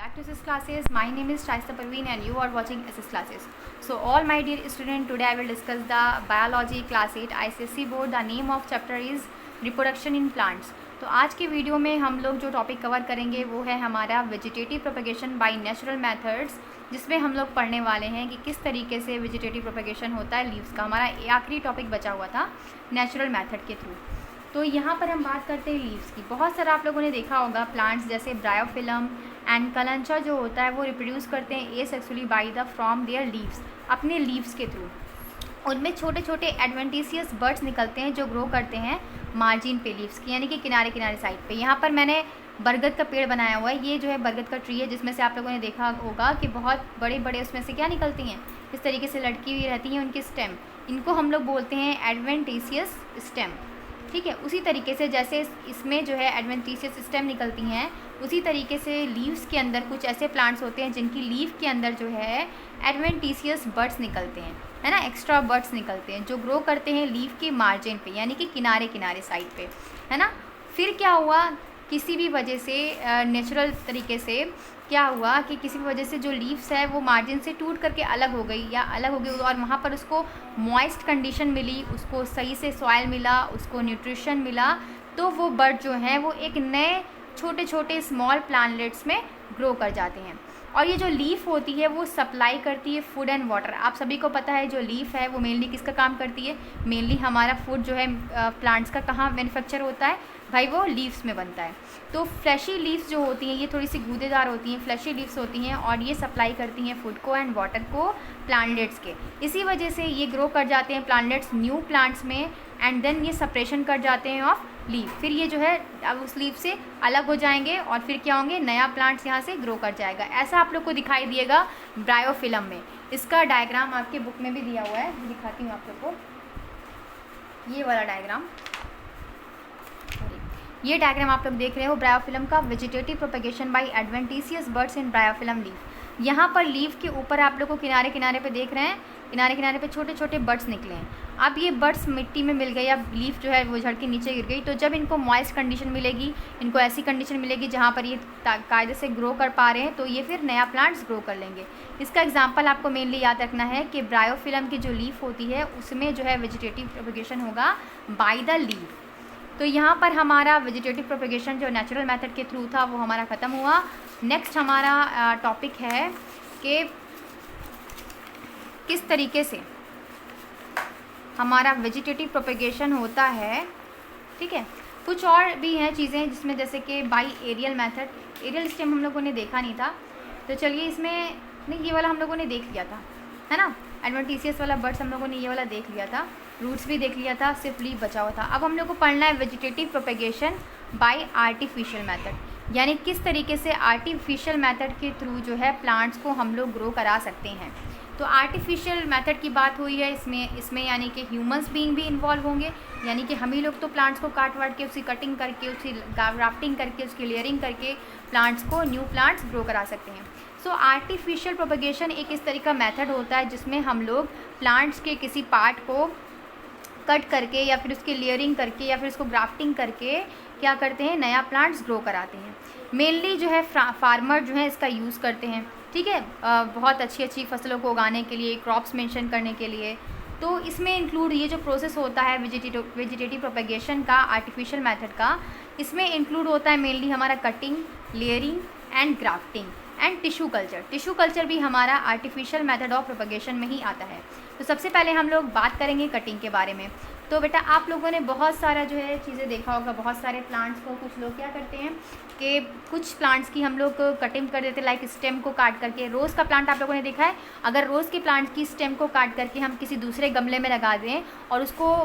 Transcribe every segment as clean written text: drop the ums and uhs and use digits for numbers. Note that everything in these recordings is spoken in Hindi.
Back to SS classes. My name is Shaista Parveen and you are watching SS classes. So all my dear student, today I will discuss the biology class 8 ICSE board. The name of chapter is reproduction in plants. तो आज के वीडियो में हम लोग जो टॉपिक कवर करेंगे वो है हमारा vegetative propagation by natural methods, जिसमें हम लोग पढ़ने वाले हैं कि किस तरीके से वेजिटेटिव प्रोपगेशन होता है लीव्स का। हमारा आखिरी टॉपिक बचा हुआ था नेचुरल मेथड के थ्रू। तो यहाँ पर हम बात करते हैं लीव्स की। बहुत सारा आप लोगों ने देखा होगा प्लांट्स जैसे ब्रायोफिलम एंड कलंचा जो होता है वो रिप्रोड्यूस करते हैं asexually by the from there leaves, अपने लीव्स के थ्रू। उनमें छोटे छोटे एडवेंटिशियस बर्ड्स निकलते हैं जो ग्रो करते हैं मार्जिन पे लीव्स की, यानी कि किनारे किनारे साइड पे। यहाँ पर मैंने बरगद का पेड़ बनाया हुआ है। ये जो है बरगद का ट्री है, जिसमें से आप लोगों ने देखा होगा कि बहुत बड़े बड़े उसमें से क्या निकलती हैं, इस तरीके से लटकी हुई रहती हैं उनकी स्टेम। इनको हम लोग बोलते हैं एडवेंटिशियस स्टेम। ठीक है, उसी तरीके से जैसे इसमें जो है एडवेंटिशियस स्टेम निकलती हैं, उसी तरीके से लीव्स के अंदर कुछ ऐसे प्लांट्स होते हैं जिनकी लीफ के अंदर जो है एडवेंटिशियस बर्ड्स निकलते हैं, है ना, एक्स्ट्रा बर्ड्स निकलते हैं जो ग्रो करते हैं लीफ के मार्जिन पे, यानी कि किनारे किनारे साइड पे, है ना। फिर क्या हुआ, किसी भी वजह से नेचुरल तरीके से क्या हुआ कि किसी भी वजह से जो लीव्स है वो मार्जिन से टूट करके अलग हो गई और वहाँ पर उसको मॉइस्ट कंडीशन मिली, उसको सही से सॉइल मिला, उसको न्यूट्रिशन मिला, तो वो बर्ड जो हैं वो एक नए छोटे छोटे स्मॉल प्लांटलेट्स में ग्रो कर जाते हैं। और ये जो लीफ होती है वो सप्लाई करती है फूड एंड वाटर। आप सभी को पता है जो लीफ है वो मेनली किसका काम करती है, मेनली हमारा फूड जो है प्लांट्स का कहाँ मैन्युफैक्चर होता है भाई, वो लीव्स में बनता है। तो फ्लैशी लीव्स जो होती हैं ये थोड़ी सी गूदेदार होती हैं, फ्लैशी लीव्स होती हैं और ये सप्लाई करती हैं फूड को एंड वाटर को प्लांटलेट्स के। इसी वजह से ये ग्रो कर जाते हैं प्लांटलेट्स न्यू प्लांट्स में एंड देन ये सेपरेशन कर जाते हैं ऑफ लीफ। फिर ये जो है अब उस लीफ से अलग हो जाएंगे और फिर क्या होंगे, नया प्लांट्स यहाँ से ग्रो कर जाएगा। ऐसा आप लोग को दिखाई दिएगा ब्रायोफिलम में। इसका डायग्राम आपके बुक में भी दिया हुआ है, दिखाती हूँ आप लोग को। ये वाला डायग्राम, ये डायग्राम आप लोग देख रहे हो ब्रायोफिलम का, vegetative propagation by adventitious buds in bryophyllum leaf. यहाँ पर लीफ के ऊपर आप लोग को किनारे किनारे पे देख रहे हैं, किनारे किनारे पे छोटे छोटे बर्ड्स निकले हैं। अब ये बर्ड्स मिट्टी में मिल गए, अब लीफ जो है वो झड़ के नीचे गिर गई, तो जब इनको मॉइस्ट कंडीशन मिलेगी, इनको ऐसी कंडीशन मिलेगी जहाँ पर ये कायदे से ग्रो कर पा रहे हैं, तो ये फिर नया प्लांट्स ग्रो कर लेंगे। इसका एग्जाम्पल आपको मेनली याद रखना है कि ब्रायोफिलम की जो लीफ होती है उसमें जो है वेजिटेटिव प्रोपगेशन होगा बाय द लीफ। तो यहाँ पर हमारा वेजिटेटिव प्रोपगेशन जो नेचुरल मेथड के थ्रू था वो हमारा ख़त्म हुआ। नेक्स्ट हमारा टॉपिक है कि किस तरीके से हमारा वेजिटेटिव प्रोपगेशन होता है। ठीक है, कुछ और भी हैं चीज़ें जिसमें जैसे कि by aerial method. Aerial stem हम लोगों ने देखा नहीं था, तो चलिए इसमें नहीं, ये वाला हम लोगों ने देख लिया था, है ना, एडवेंटिशियस वाला बर्ड्स हम लोगों ने ये वाला देख लिया था, रूट्स भी देख लिया था, सिर्फ लीफ बचा हुआ था। अब हम लोग को पढ़ना है vegetative propagation bye artificial method, यानी किस तरीके से आर्टिफिशियल मेथड के थ्रू जो है प्लांट्स को हम लोग ग्रो करा सकते हैं। तो आर्टिफिशियल मेथड की बात हुई है इसमें यानी कि ह्यूमंस बीइंग भी इन्वॉल्व होंगे, यानी कि हम ही लोग तो प्लांट्स को काट वाट के उसकी कटिंग करके, उसकी ग्राफ्टिंग करके, उसकी लेयरिंग करके प्लांट्स को न्यू प्लांट्स ग्रो करा सकते हैं। सो आर्टिफिशियल प्रोपगेशन एक इस तरह का मेथड होता है जिसमें हम लोग प्लांट्स के किसी पार्ट को कट करके या फिर उसकी लेयरिंग करके या फिर उसको ग्राफ्टिंग करके क्या करते हैं, नया प्लांट्स ग्रो कराते हैं। मेनली जो है फार्मर जो है इसका यूज़ करते हैं, ठीक है, बहुत अच्छी अच्छी फसलों को उगाने के लिए, क्रॉप्स मेंशन करने के लिए। तो इसमें इंक्लूड ये जो प्रोसेस होता है वेजिटेटिव प्रोपगेशन का, आर्टिफिशियल मेथड का, इसमें इंक्लूड होता है मेनली हमारा cutting, layering and grafting and tissue culture. Tissue culture भी हमारा आर्टिफिशियल मेथड ऑफ प्रोपगेशन में ही आता है। तो सबसे पहले हम लोग बात करेंगे कटिंग के बारे में। तो बेटा आप लोगों ने बहुत सारा जो है चीज़ें देखा होगा, बहुत सारे प्लांट्स को कुछ लोग क्या करते हैं कि कुछ प्लांट्स की हम लोग कटिंग कर देते हैं, लाइक स्टेम को काट करके। रोज़ का प्लांट आप लोगों ने देखा है, अगर रोज़ के प्लांट की स्टेम को काट करके हम किसी दूसरे गमले में लगा दें और उसको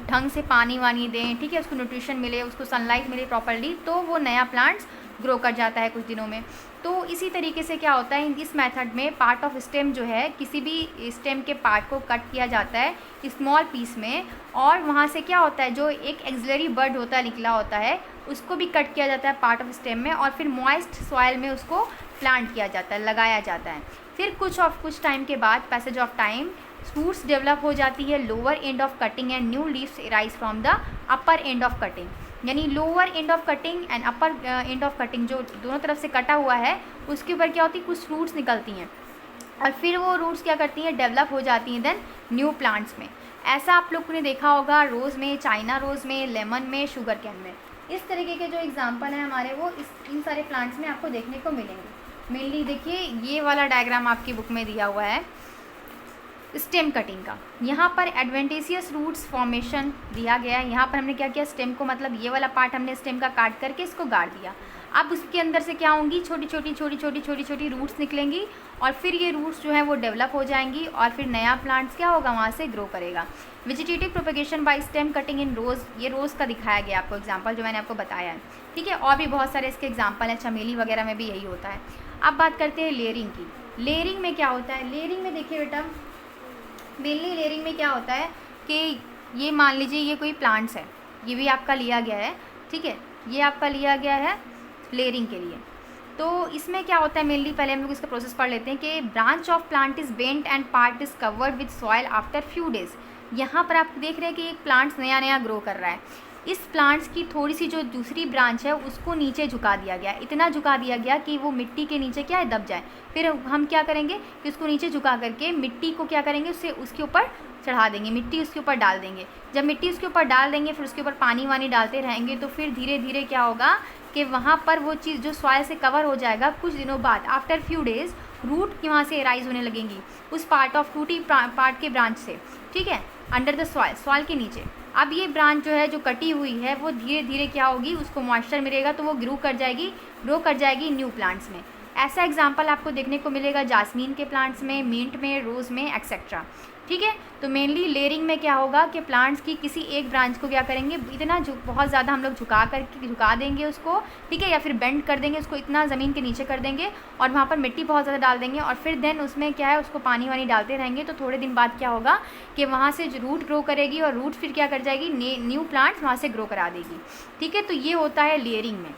ढंग से पानी वानी दें, ठीक है, उसको न्यूट्रिशन मिले, उसको सनलाइट मिले प्रॉपर्ली, तो वो नया प्लांट्स ग्रो कर जाता है कुछ दिनों में। तो इसी तरीके से क्या होता है, इस मेथड में पार्ट ऑफ स्टेम जो है, किसी भी स्टेम के पार्ट को कट किया जाता है स्मॉल पीस में, और वहाँ से क्या होता है, जो एक एक्सिलरी बर्ड होता है निकला होता है, उसको भी कट किया जाता है पार्ट ऑफ स्टेम में, और फिर मॉइस्ट सॉइल में उसको प्लांट किया जाता है, लगाया जाता है। फिर कुछ टाइम के बाद, passage of time, roots develop हो जाती है lower end of cutting and new leaves rise from the upper end of cutting. यानी lower end of cutting and upper end of cutting, जो दोनों तरफ से कटा हुआ है उसके ऊपर क्या होती है, कुछ रूट्स निकलती हैं और फिर वो रूट्स क्या करती हैं, डेवलप हो जाती हैं देन न्यू प्लांट्स में। ऐसा आप लोगों ने देखा होगा रोज़ में, चाइना रोज़ में, लेमन में, शुगर कैन में। इस तरीके के जो एग्जाम्पल हैं हमारे वो इन सारे प्लांट्स में आपको देखने को मिलेंगे। मेनली देखिए ये वाला डायग्राम आपकी बुक में दिया हुआ है स्टेम कटिंग का। यहाँ पर एडवेंटिशियस रूट्स फॉर्मेशन दिया गया है। यहाँ पर हमने क्या किया, स्टेम को मतलब ये वाला पार्ट हमने स्टेम का काट करके इसको गाड़ दिया। अब उसके अंदर से क्या होंगी, छोटी छोटी रूट्स निकलेंगी और फिर ये रूट्स जो हैं वो डेवलप हो जाएंगी और फिर नया प्लांट्स क्या होगा वहाँ से ग्रो करेगा। Vegetative propagation by stem cutting in rose, ये रोज़ का दिखाया गया आपको एग्जाम्पल जो मैंने आपको बताया है, ठीक है। और भी बहुत सारे इसके एग्जाम्पल हैं, चमेली वगैरह में भी यही होता है। अब बात करते हैं लेयरिंग की। लेयरिंग में क्या होता है, लेयरिंग में देखिए बेटा मेनली लेयरिंग में क्या होता है कि ये मान लीजिए ये कोई प्लांट्स है, ये भी आपका लिया गया है, ठीक है, ये आपका लिया गया है लेयरिंग के लिए। तो इसमें क्या होता है मेनली, पहले हम लोग इसका प्रोसेस पढ़ लेते हैं कि branch of plant is bent and part is covered with soil after few days. यहाँ पर आप देख रहे हैं कि एक प्लांट्स नया ग्रो कर रहा है। इस प्लांट्स की थोड़ी सी जो दूसरी ब्रांच है उसको नीचे झुका दिया गया, इतना झुका दिया गया कि वो मिट्टी के नीचे क्या है दब जाए। फिर हम क्या करेंगे कि उसको नीचे झुका करके मिट्टी को क्या करेंगे, उससे उसके ऊपर चढ़ा देंगे, मिट्टी उसके ऊपर डाल देंगे। जब मिट्टी उसके ऊपर डाल देंगे फिर उसके ऊपर पानी वानी डालते रहेंगे तो फिर धीरे धीरे क्या होगा कि वहाँ पर वो चीज़ जो सॉइल से कवर हो जाएगा, कुछ दिनों बाद आफ्टर फ्यू डेज रूट की वहाँ से राइज होने लगेंगी उस पार्ट ऑफ टूटी पार्ट के ब्रांच से, ठीक है, अंडर द सॉइल के नीचे। अब ये ब्रांच जो है जो कटी हुई है वो धीरे धीरे क्या होगी, उसको मॉइस्चर मिलेगा तो वो ग्रो कर जाएगी न्यू प्लांट्स में। ऐसा एग्जाम्पल आपको देखने को मिलेगा जास्मीन के प्लांट्स में, मिंट में, रोज़ में एक्सेट्रा, ठीक है। तो मेनली लेयरिंग में क्या होगा कि प्लांट्स की किसी एक ब्रांच को क्या करेंगे, इतना बहुत ज़्यादा हम लोग झुका देंगे उसको, ठीक है, या फिर बेंड कर देंगे उसको, इतना ज़मीन के नीचे कर देंगे और वहाँ पर मिट्टी बहुत ज़्यादा डाल देंगे और फिर देन उसमें क्या है उसको पानी वानी डालते रहेंगे। तो थोड़े दिन बाद क्या होगा कि वहाँ से रूट ग्रो करेगी और रूट फिर क्या कर जाएगी, न्यू प्लांट्स वहाँ से ग्रो करा देगी, ठीक है। तो ये होता है लेयरिंग में,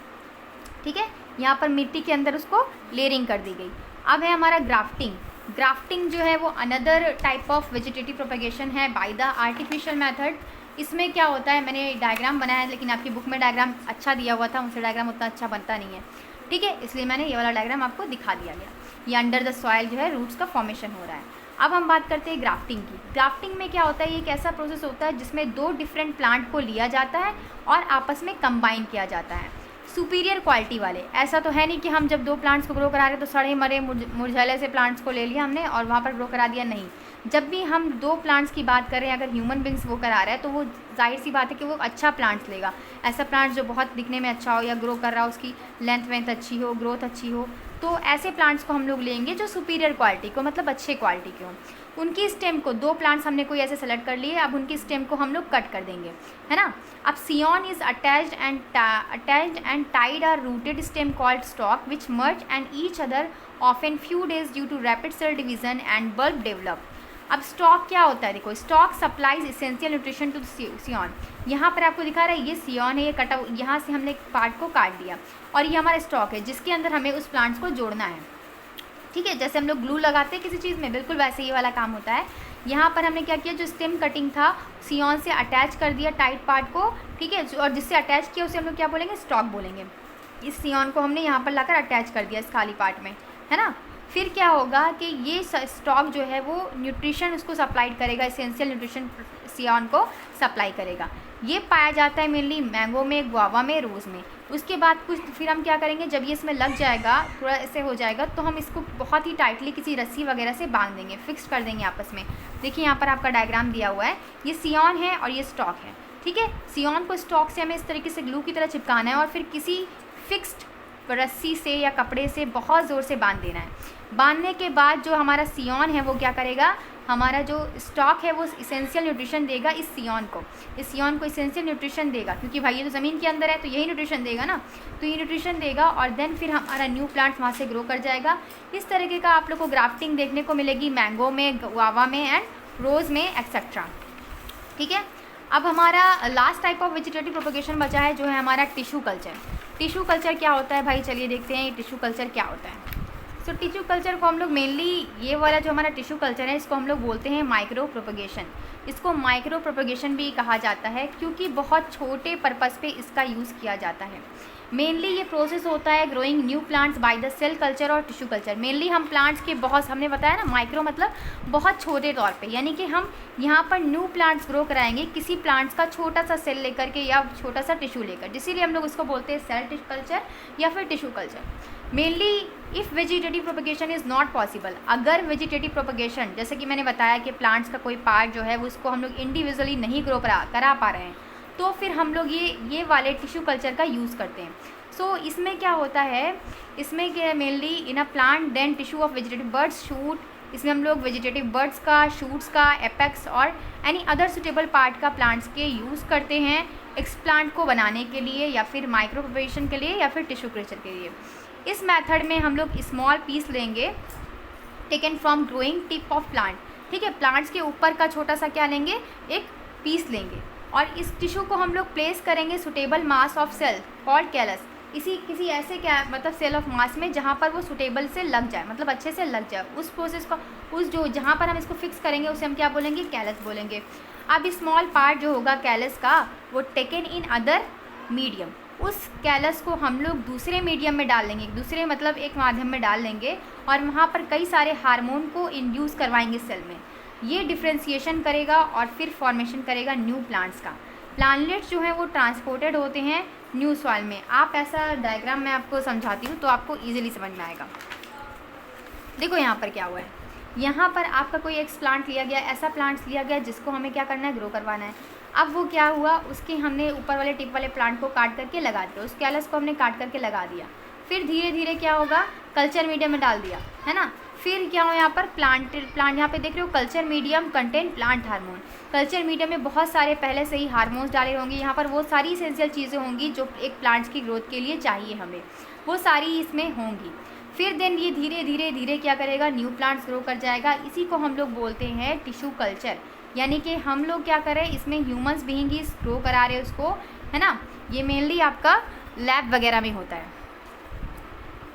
ठीक है। यहाँ पर मिट्टी के अंदर उसको लेयरिंग कर दी गई। अब है हमारा ग्राफ्टिंग। ग्राफ्टिंग जो है वो another type of vegetative propagation है बाय द आर्टिफिशियल मेथड। इसमें क्या होता है, मैंने डायग्राम बनाया है लेकिन आपकी बुक में डायग्राम अच्छा दिया हुआ था, मुझसे डायग्राम उतना अच्छा बनता नहीं है, ठीक है, इसलिए मैंने ये वाला डायग्राम आपको दिखा दिया गया। ये अंडर द सॉइल जो है रूट्स का फॉर्मेशन हो रहा है। अब हम बात करते हैं ग्राफ्टिंग की। ग्राफ्टिंग में क्या होता है, ये एक ऐसा प्रोसेस होता है जिसमें दो डिफरेंट प्लांट को लिया जाता है और आपस में कंबाइन किया जाता है। सुपीरियर क्वालिटी वाले, ऐसा तो है नहीं कि हम जब दो प्लांट्स को ग्रो करा रहे तो सड़े मरे मुरझाले से प्लांट्स को ले लिया हमने और वहाँ पर ग्रो करा दिया, नहीं। जब भी हम दो प्लांट्स की बात करें, अगर ह्यूमन बींग्स वो करा रहा है तो वो जाहिर सी बात है कि वो अच्छा प्लांट्स लेगा। ऐसा प्लांट्स जो बहुत दिखने में अच्छा हो या ग्रो कर रहा हो, उसकी लेंथ अच्छी हो, ग्रोथ अच्छी हो, तो ऐसे प्लांट्स को हम लोग लेंगे जो सुपीरियर क्वालिटी को मतलब अच्छे क्वालिटी के हों। उनकी स्टेम को, दो प्लांट्स हमने कोई ऐसे सेलेक्ट कर लिए, अब उनकी स्टेम को हम लोग कट कर देंगे, है ना। अब scion is attached and tied or rooted stem called stock which merge and each other off in few days due to rapid cell division and bulb develop. अब स्टॉक क्या होता है, देखो stock supplies essential nutrition to scion. यहाँ पर आपको दिखा रहा है ये सियॉन है, ये कटा, यहाँ से हमने एक पार्ट को काट दिया और ये हमारा स्टॉक है जिसके अंदर हमें उस प्लांट्स को जोड़ना है, ठीक है। जैसे हम लोग ग्लू लगाते हैं किसी चीज़ में, बिल्कुल वैसे ही वाला काम होता है। यहाँ पर हमने क्या किया, जो स्टेम कटिंग था सियॉन से अटैच कर दिया टाइट पार्ट को, ठीक है, और जिससे अटैच किया उसे हम लोग क्या बोलेंगे, स्टॉक बोलेंगे। इस सियॉन को हमने यहाँ पर लाकर अटैच कर दिया इस खाली पार्ट में, है ना। फिर क्या होगा कि ये स्टॉक जो है वो न्यूट्रिशन उसको सप्लाई करेगा, एसेंशियल न्यूट्रिशन सियॉन को सप्लाई करेगा। ये पाया जाता है मेनली मैंगो में, गुआवा में, रोज़ में। उसके बाद कुछ फिर हम क्या करेंगे, जब ये इसमें लग जाएगा, थोड़ा ऐसे हो जाएगा, तो हम इसको बहुत ही टाइटली किसी रस्सी वगैरह से बांध देंगे, फिक्स कर देंगे आपस में। देखिए यहाँ पर आपका डायग्राम दिया हुआ है, ये सियॉन है और ये स्टॉक है, ठीक है। सियॉन को स्टॉक से हमें इस तरीके से ग्लू की तरह चिपकाना है और फिर किसी फिक्स्ड रस्सी से या कपड़े से बहुत ज़ोर से बांध देना है। बांधने के बाद जो हमारा सियॉन है वो क्या करेगा, हमारा जो स्टॉक है वो इसेंशियल न्यूट्रिशन देगा इस सियॉन को इसेंशियल न्यूट्रिशन देगा, क्योंकि भाई ये तो ज़मीन के अंदर है तो यही न्यूट्रिशन देगा ना, तो ये न्यूट्रिशन देगा और देन फिर हमारा न्यू प्लांट वहाँ से ग्रो कर जाएगा। इस तरीके का आप लोग को ग्राफ्टिंग देखने को मिलेगी मैंगो में, गुआवा में एंड रोज़ में एक्सेट्रा, ठीक है। अब हमारा last type of vegetative propagation बचा है जो है हमारा टिश्यू कल्चर। टिश्यू कल्चर क्या होता है भाई, चलिए देखते हैं ये टिश्यू कल्चर क्या होता है। सो टिश्यू कल्चर को हम लोग मेनली, ये वाला जो हमारा टिश्यू कल्चर है इसको हम लोग बोलते हैं माइक्रो प्रोपेगेशन। इसको माइक्रो प्रोपगेशन भी कहा जाता है क्योंकि बहुत छोटे पर्पस पे इसका यूज़ किया जाता है। मेनली ये प्रोसेस होता है growing new plants by the cell culture और टिश्यू कल्चर। मेनली हम प्लांट्स के बहुत, हमने बताया ना माइक्रो मतलब बहुत छोटे तौर पे, यानी कि हम यहाँ पर न्यू प्लांट्स ग्रो कराएंगे किसी प्लांट्स का छोटा सा सेल लेकर के या छोटा सा टिश्यू लेकर, इसीलिए हम लोग उसको बोलते हैं सेल कल्चर या फिर tissue culture. Mainly if vegetative propagation is not possible, अगर वेजिटेटिव प्रोपगेशन जैसे कि मैंने बताया कि प्लांट्स का कोई पार्ट जो है वो उसको हम लोग इंडिविजुअली नहीं ग्रो करा पा रहे हैं, तो फिर हम लोग ये वाले टिश्यू कल्चर का यूज़ करते हैं। सो इसमें क्या होता है, इसमें क्या mainly in a plant then tissue of vegetative birds shoot, इसमें हम लोग वेजिटेटिव बर्ड्स का, शूट्स का, एपेक्स और एनी अदर सुटेबल पार्ट का प्लांट्स के यूज़ करते हैं एक्सप्लांट को बनाने के लिए या फिर माइक्रो प्रोपगेशन के लिए या फिर टिश्यू कल्चर के लिए। इस मेथड में हम लोग स्मॉल पीस लेंगे taken from growing tip of plant, ठीक है, प्लांट्स के ऊपर का छोटा सा क्या लेंगे, एक पीस लेंगे और इस टिश्यू को हम लोग प्लेस करेंगे suitable mass of cell called callus, किसी ऐसे क्या मतलब सेल ऑफ मास में जहाँ पर वो सुटेबल से लग जाए, मतलब अच्छे से लग जाए, उस प्रोसेस को उस जो जहाँ पर हम इसको फिक्स करेंगे उसे हम क्या बोलेंगे, कैलस बोलेंगे। अब स्मॉल पार्ट जो होगा कैलस का वो टेकन इन अदर मीडियम, उस कैलस को हम लोग दूसरे मीडियम में डाल लेंगे, दूसरे मतलब एक माध्यम में डाल लेंगे और वहाँ पर कई सारे हार्मोन को इंड्यूस करवाएंगे सेल में, ये डिफ्रेंसिएशन करेगा और फिर फॉर्मेशन करेगा न्यू प्लांट्स का। प्लांटलेट्स जो हैं वो ट्रांसपोर्टेड होते हैं न्यू सॉइल में। आप ऐसा डायग्राम मैं आपको समझाती हूँ तो आपको इजीली समझ में आएगा। देखो यहाँ पर क्या हुआ है, यहाँ पर आपका कोई एक प्लांट लिया गया, ऐसा प्लांट्स लिया गया जिसको हमें क्या करना है, ग्रो करवाना है। अब वो क्या हुआ, उसके हमने ऊपर वाले टिप वाले प्लांट को काट करके लगा दिया, उस कैलस को हमने काट करके लगा दिया, फिर धीरे धीरे क्या होगा, कल्चर मीडियम में डाल दिया, है ना। फिर क्या हो, यहाँ पर प्लांट यहाँ पे देख रहे हो, culture medium contain plant hormone. Culture medium में बहुत सारे पहले से ही हार्मोन्स डाले होंगे, यहाँ पर वो सारी एसेंशियल चीज़ें होंगी जो एक प्लांट्स की ग्रोथ के लिए चाहिए हमें, वो सारी इसमें होंगी। फिर देन ये धीरे धीरे धीरे क्या करेगा, न्यू प्लांट्स ग्रो कर जाएगा। इसी को हम लोग बोलते हैं टिश्यू कल्चर, यानी कि हम लोग क्या करें, इसमें ह्यूमंस बीइंग ही ग्रो करा रहे हैं उसको, है ना। ये मेनली आपका लैब वगैरह में होता है।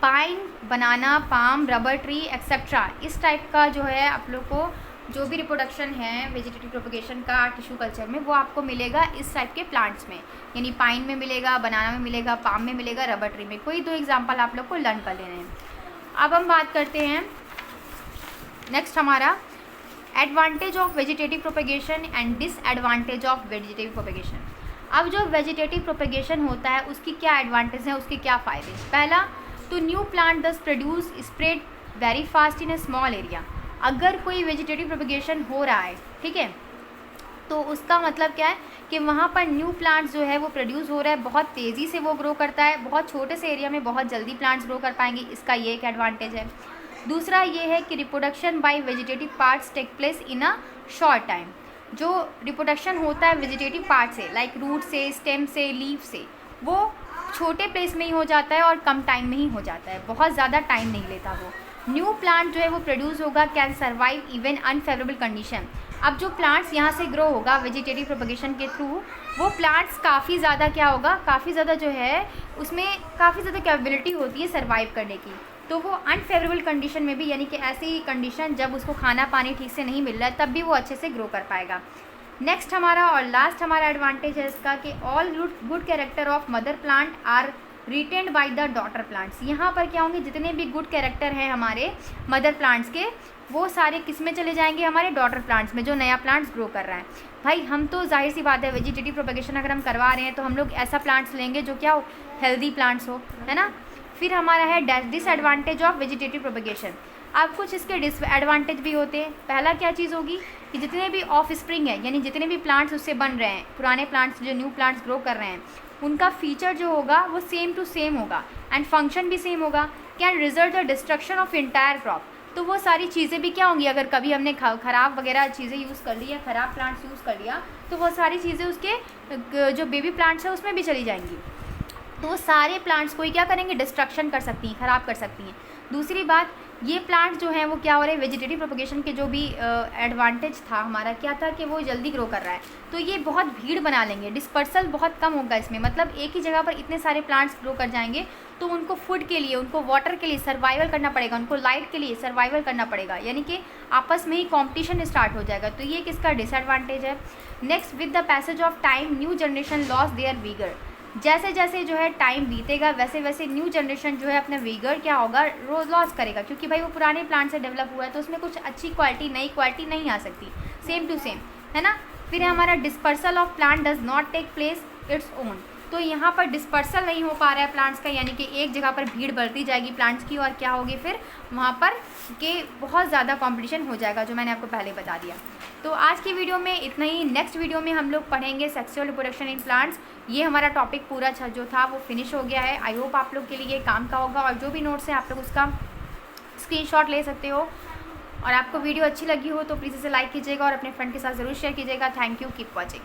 पाइन, बनाना, पाम, रबर ट्री एक्सेट्रा, इस टाइप का जो है आप लोग को जो भी रिप्रोडक्शन है वेजिटेटिव प्रोपगेशन का टिश्यू कल्चर में वो आपको मिलेगा इस टाइप के प्लांट्स में, यानी पाइन में मिलेगा, बनाना में मिलेगा, पाम में मिलेगा, रबर ट्री में। कोई 2 एग्जाम्पल आप लोग को लर्न कर लेने हैं। अब हम बात करते हैं नेक्स्ट हमारा advantage of vegetative propagation and disadvantage of vegetative propagation. अब जो वेजिटेटिव प्रोपगेशन होता है उसकी क्या एडवांटेज है, उसके क्या फ़ायदे। पहला तो न्यू प्लांट दस produce spread very fast in A small area. अगर कोई वेजिटेटिव प्रोपगेशन हो रहा है, ठीक है, तो उसका मतलब क्या है कि वहाँ पर न्यू प्लांट्स जो है वो प्रोड्यूस हो रहा है, बहुत तेज़ी से वो ग्रो करता है, बहुत छोटे से एरिया में बहुत जल्दी प्लांट्स ग्रो कर पाएंगे, इसका ये एक एडवांटेज है। दूसरा ये है कि reproduction by vegetative parts take place in a short time. जो रिप्रोडक्शन होता है वेजिटेटिव पार्ट से, लाइक रूट से, स्टेम से, लीफ से, वो छोटे प्लेस में ही हो जाता है और कम टाइम में ही हो जाता है, बहुत ज़्यादा टाइम नहीं लेता वो। न्यू प्लांट जो है वो प्रोड्यूस होगा can survive even unfavourable condition. अब जो प्लांट्स यहाँ से ग्रो होगा वेजिटेटिव प्रोपगेशन के थ्रू, वो प्लांट्स काफ़ी ज़्यादा क्या होगा, काफ़ी ज़्यादा जो है उसमें काफ़ी ज़्यादा कैपेबिलिटी होती है सर्वाइव करने की। तो वो अनफेवरेबल कंडीशन में भी, यानी कि ऐसी कंडीशन जब उसको खाना पानी ठीक से नहीं मिल रहा है तब भी वो अच्छे से ग्रो कर पाएगा। नेक्स्ट हमारा और लास्ट हमारा एडवांटेज है इसका कि all good character of mother plant are retained by the daughter plants. यहाँ पर क्या होंगे, जितने भी गुड कैरेक्टर हैं हमारे मदर प्लांट्स के, वो सारे किस में चले जाएंगे, हमारे डॉटर प्लांट्स में, जो नया प्लांट्स ग्रो कर रहा है। भाई हम तो जाहिर सी बात है वेजिटेटिव प्रोपगेशन अगर हम करवा रहे हैं तो हम लोग ऐसा प्लांट्स लेंगे जो क्या हो, हेल्दी प्लांट्स हो, है ना। फिर हमारा है डिसएडवांटेज ऑफ वेजिटेटिव प्रोपगेशन। अब कुछ इसके डिसएडवांटेज भी होते हैं। पहला क्या चीज़ होगी कि जितने भी ऑफ स्प्रिंग है, यानी जितने भी प्लांट्स उससे बन रहे हैं, पुराने प्लांट्स जो न्यू प्लांट्स ग्रो कर रहे हैं, उनका फीचर जो होगा वो सेम टू सेम होगा एंड फंक्शन भी सेम होगा। Can result the destruction of entire crop. तो वो सारी चीज़ें भी क्या होंगी, अगर कभी हमने ख़राब वगैरह चीज़ें यूज़ कर ली या ख़राब प्लांट्स यूज़ कर लिया तो वो सारी चीज़ें उसके जो बेबी प्लांट्स हैं उसमें भी चली जाएंगी। तो वो सारे प्लांट्स को ही क्या करेंगे, डिस्ट्रक्शन कर सकती हैं, ख़राब कर सकती हैं। दूसरी बात, ये प्लांट्स जो हैं वो क्या हो रहे हैं, वेजिटेटिव प्रोपगेशन के जो भी एडवांटेज था हमारा क्या था कि वो जल्दी ग्रो कर रहा है, तो ये बहुत भीड़ बना लेंगे, डिस्पर्सल बहुत कम होगा इसमें, मतलब एक ही जगह पर इतने सारे प्लांट्स ग्रो कर जाएंगे तो उनको फूड के लिए, उनको वाटर के लिए सर्वाइवल करना पड़ेगा, उनको लाइट के लिए सर्वाइवल करना पड़ेगा, यानी कि आपस में ही कॉम्पिटिशन स्टार्ट हो जाएगा। तो ये किसका डिसएडवांटेज है। Next, with the passage of time new generation loss their vigour. जैसे जैसे जो है टाइम बीतेगा वैसे वैसे न्यू जनरेशन जो है अपना वीगर क्या होगा, रोज लॉस करेगा, क्योंकि भाई वो पुराने प्लांट से डेवलप हुआ है तो उसमें कुछ अच्छी क्वालिटी, नई क्वालिटी नहीं आ सकती, सेम टू सेम, है ना। फिर हमारा dispersal of plant does not take place its own. तो यहाँ पर डिस्पर्सल नहीं हो पा रहा है प्लांट्स का, यानी कि एक जगह पर भीड़ बढ़ती जाएगी प्लांट्स की, और क्या होगी फिर वहाँ पर कि बहुत ज़्यादा कंपटीशन हो जाएगा, जो मैंने आपको पहले बता दिया। तो आज की वीडियो में इतना ही। नेक्स्ट वीडियो में हम लोग पढ़ेंगे सेक्सुअल रिप्रोडक्शन इन प्लांट्स। ये हमारा टॉपिक पूरा जो था वो फिनिश हो गया है। आई होप आप लोग के लिए काम का होगा, और जो भी नोट्स हैं आप लोग उसका स्क्रीनशॉट ले सकते हो। और आपको वीडियो अच्छी लगी हो तो प्लीज़ इसे लाइक कीजिएगा और अपने फ्रेंड के साथ ज़रूर शेयर कीजिएगा। Thank you, keep watching.